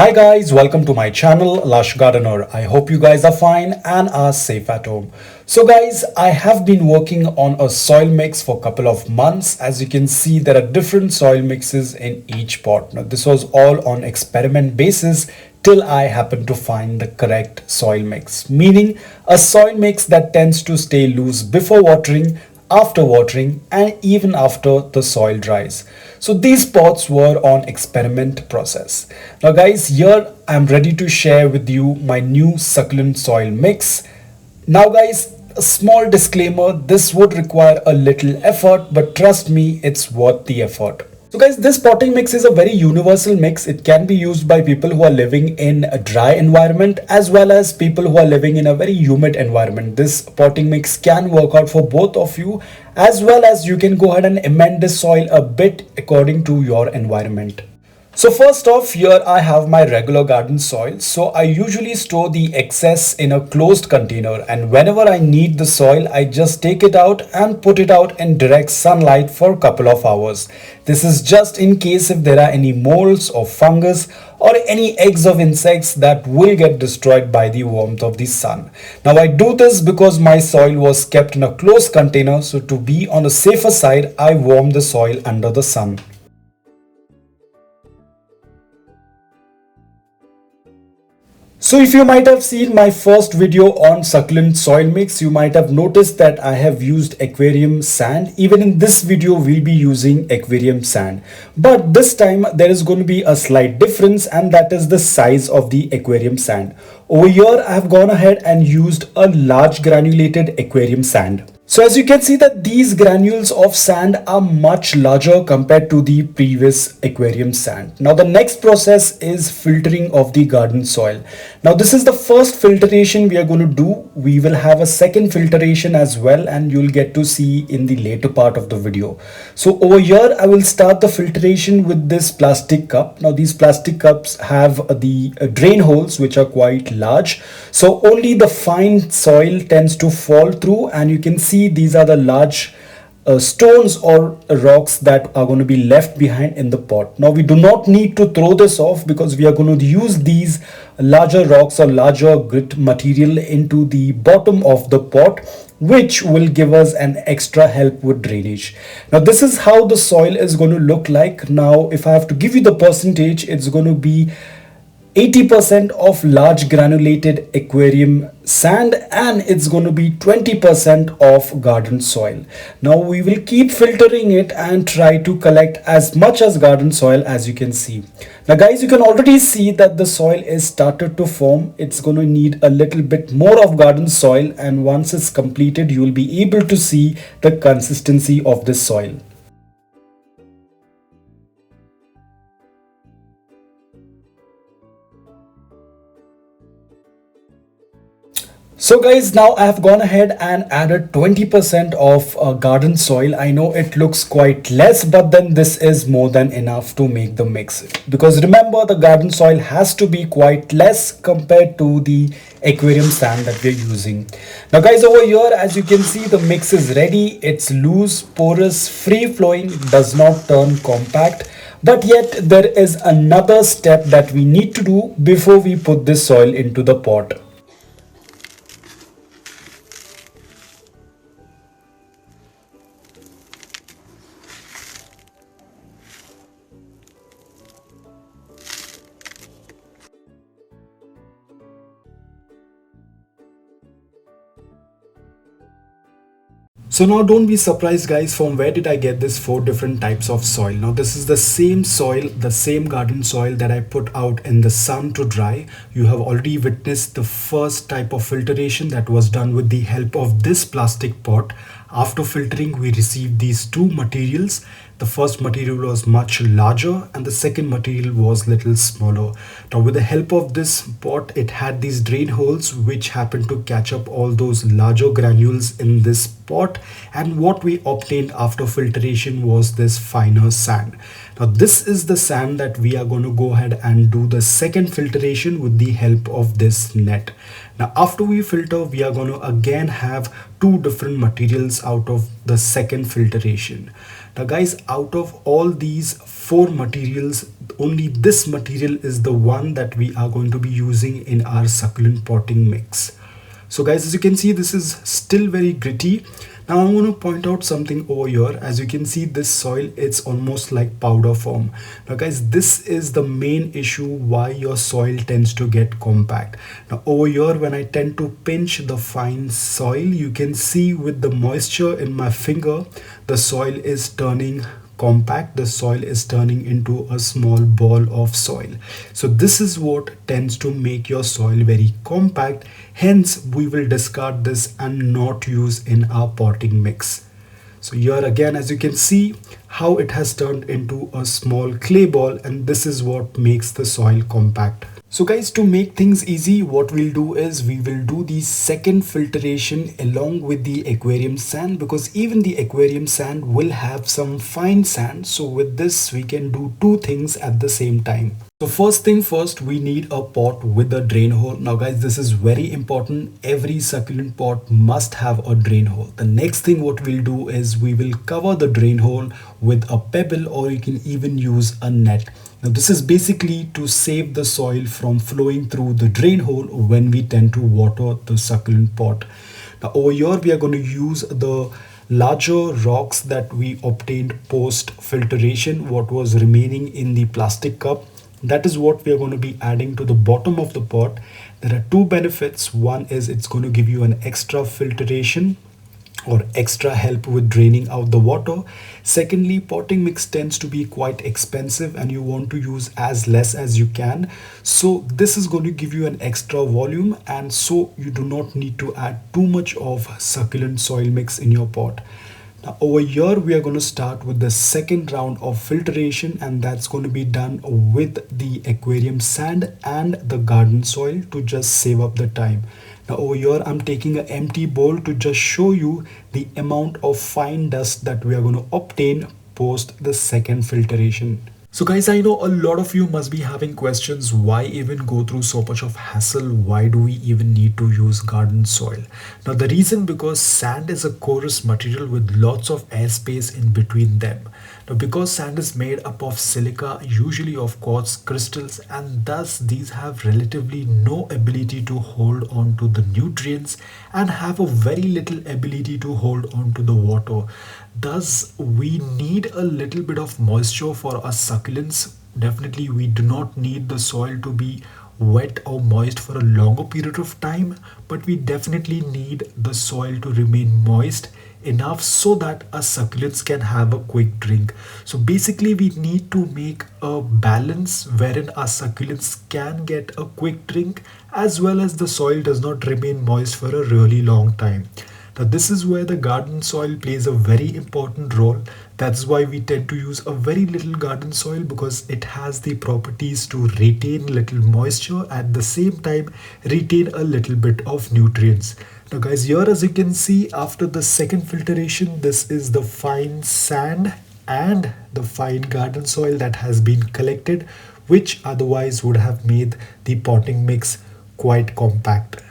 Hi guys, welcome to my channel Lush Gardener. I hope you guys are fine and are safe at home. So guys, I have been working on a soil mix for a couple of months. As you can see, there are different soil mixes in each pot. Now this was all on experiment basis till I happened to find the correct soil mix, meaning a soil mix that tends to stay loose before watering, after watering, and even after the soil dries. So these pots were on experiment process. Now guys, here I'm ready to share with you my new succulent soil mix. Now guys, a small disclaimer, this would require a little effort, but trust me, it's worth the effort. So guys, this potting mix is a very universal mix. It can be used by people who are living in a dry environment as well as people who are living in a very humid environment. This potting mix can work out for both of you, as well as you can go ahead and amend the soil a bit according to your environment. So first off, here I have my regular garden soil. So I usually store the excess in a closed container, and whenever I need the soil, I just take it out and put it out in direct sunlight for a couple of hours. This is just in case if there are any molds or fungus or any eggs of insects that will get destroyed by the warmth of the sun. Now I do this because my soil was kept in a closed container, so to be on the safer side, I warm the soil under the sun. So if you might have seen my first video on succulent soil mix, you might have noticed that I have used aquarium sand. Even in this video, we'll be using aquarium sand. But this time there is going to be a slight difference, and that is the size of the aquarium sand. Over here, I have gone ahead and used a large granulated aquarium sand. So as you can see that these granules of sand are much larger compared to the previous aquarium sand. Now the next process is filtering of the garden soil. Now this is the first filtration we are going to do. We will have a second filtration as well, and you'll get to see in the later part of the video. So over here I will start the filtration with this plastic cup. Now these plastic cups have the drain holes which are quite large. So only the fine soil tends to fall through, and you can see these are the large stones or rocks that are going to be left behind in the pot. Now we do not need to throw this off because we are going to use these larger rocks or larger grit material into the bottom of the pot, which will give us an extra help with drainage. Now this is how the soil is going to look like. Now if I have to give you the percentage, it's going to be 80% of large granulated aquarium sand, and it's going to be 20% of garden soil. Now we will keep filtering it and try to collect as much as garden soil as you can see. Now guys, you can already see that the soil is started to form. It's going to need a little bit more of garden soil, and once it's completed, you will be able to see the consistency of this soil. So guys, now I have gone ahead and added 20% of garden soil. I know it looks quite less, but then this is more than enough to make the mix. Because remember, the garden soil has to be quite less compared to the aquarium sand that we're using. Now guys, over here, as you can see, the mix is ready. It's loose, porous, free flowing, does not turn compact. But yet there is another step that we need to do before we put this soil into the pot. So now don't be surprised guys, from where did I get this 4 different types of soil. Now this is the same soil, the same garden soil that I put out in the sun to dry. You have already witnessed the first type of filtration that was done with the help of this plastic pot. After filtering, we received these two materials. The first material was much larger and the second material was little smaller. Now with the help of this pot, it had these drain holes which happened to catch up all those larger granules in this pot, and what we obtained after filtration was this finer sand. Now this is the sand that we are going to go ahead and do the second filtration with the help of this net. Now after we filter, we are going to again have two different materials out of the second filtration. Now guys, out of all these four materials, only this material is the one that we are going to be using in our succulent potting mix. So guys, as you can see, this is still very gritty. Now I want to point out something over here. As you can see, this soil, it's almost like powder form. Now guys, this is the main issue why your soil tends to get compact. Now over here, when I tend to pinch the fine soil, you can see with the moisture in my finger, the soil is turning compact. The soil is turning into a small ball of soil. So this is what tends to make your soil very compact. Hence we will discard this and not use in our potting mix. So here again, as you can see how it has turned into a small clay ball, and this is what makes the soil compact. So guys, to make things easy, what we'll do is we will do the second filtration along with the aquarium sand, because even the aquarium sand will have some fine sand. So with this, we can do two things at the same time. So first thing first, we need a pot with a drain hole. Now guys, this is very important. Every succulent pot must have a drain hole. The next thing what we'll do is we will cover the drain hole with a pebble, or you can even use a net. Now this is basically to save the soil from flowing through the drain hole when we tend to water the succulent pot. Now over here we are going to use the larger rocks that we obtained post filtration, what was remaining in the plastic cup. That is what we are going to be adding to the bottom of the pot. There are two benefits. One is it's going to give you an extra filtration or extra help with draining out the water. Secondly, potting mix tends to be quite expensive and you want to use as less as you can. So this is going to give you an extra volume, and so you do not need to add too much of succulent soil mix in your pot. Now over here we are going to start with the second round of filtration, and that's going to be done with the aquarium sand and the garden soil to just save up the time. Now over here I'm taking an empty bowl to just show you the amount of fine dust that we are going to obtain post the second filtration. So guys, I know a lot of you must be having questions, why even go through so much of hassle? Why do we even need to use garden soil? Now the reason, because sand is a porous material with lots of airspace in between them. Now because sand is made up of silica, usually of quartz crystals, and thus these have relatively no ability to hold on to the nutrients and have a very little ability to hold on to the water. Thus we need a little bit of moisture for our succulents. Definitely we do not need the soil to be wet or moist for a longer period of time, but we definitely need the soil to remain moist enough so that our succulents can have a quick drink. So basically we need to make a balance wherein our succulents can get a quick drink as well as the soil does not remain moist for a really long time. Now this is where the garden soil plays a very important role. That's why we tend to use a very little garden soil, because it has the properties to retain little moisture, at the same time retain a little bit of nutrients. Now guys, here as you can see, after the second filtration, this is the fine sand and the fine garden soil that has been collected, which otherwise would have made the potting mix quite compact.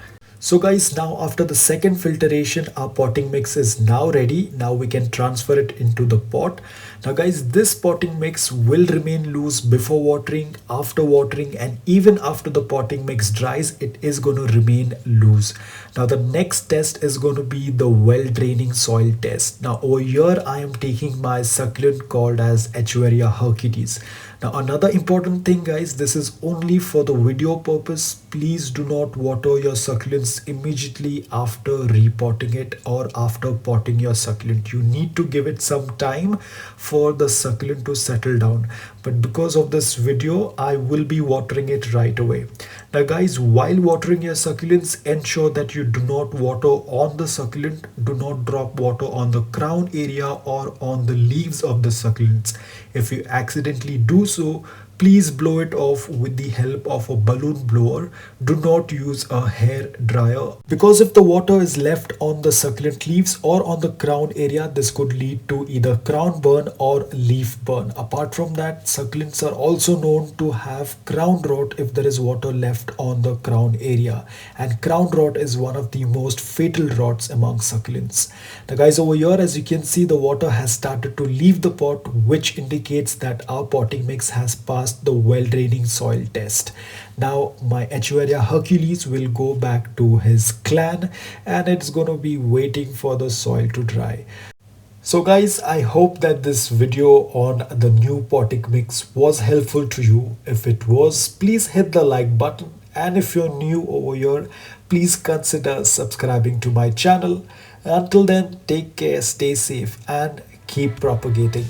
So guys, now after the second filtration, our potting mix is now ready. Now we can transfer it into the pot. Now guys, this potting mix will remain loose before watering, after watering, and even after the potting mix dries, it is going to remain loose. Now the next test is going to be the well draining soil test. Now over here I am taking my succulent called as Echeveria hercites. Now another important thing guys, this is only for the video purpose. Please do not water your succulents immediately after repotting it or after potting your succulent. You need to give it some time for the succulent to settle down. But because of this video, I will be watering it right away. Now guys, while watering your succulents, ensure that you do not water on the succulent. Do not drop water on the crown area or on the leaves of the succulents. If you accidentally do so, please blow it off with the help of a balloon blower. Do not use a hair dryer, because if the water is left on the succulent leaves or on the crown area, this could lead to either crown burn or leaf burn. Apart from that, succulents are also known to have crown rot if there is water left on the crown area, and crown rot is one of the most fatal rots among succulents. Now guys, over here as you can see, the water has started to leave the pot, which indicates that our potting mix has passed the well draining soil test. Now my Echeveria Hercules will go back to his clan, and it's going to be waiting for the soil to dry. So guys, I hope that this video on the new potting mix was helpful to you. If it was, please hit the like button, and if you're new over here, please consider subscribing to my channel. Until then, take care, stay safe, and keep propagating.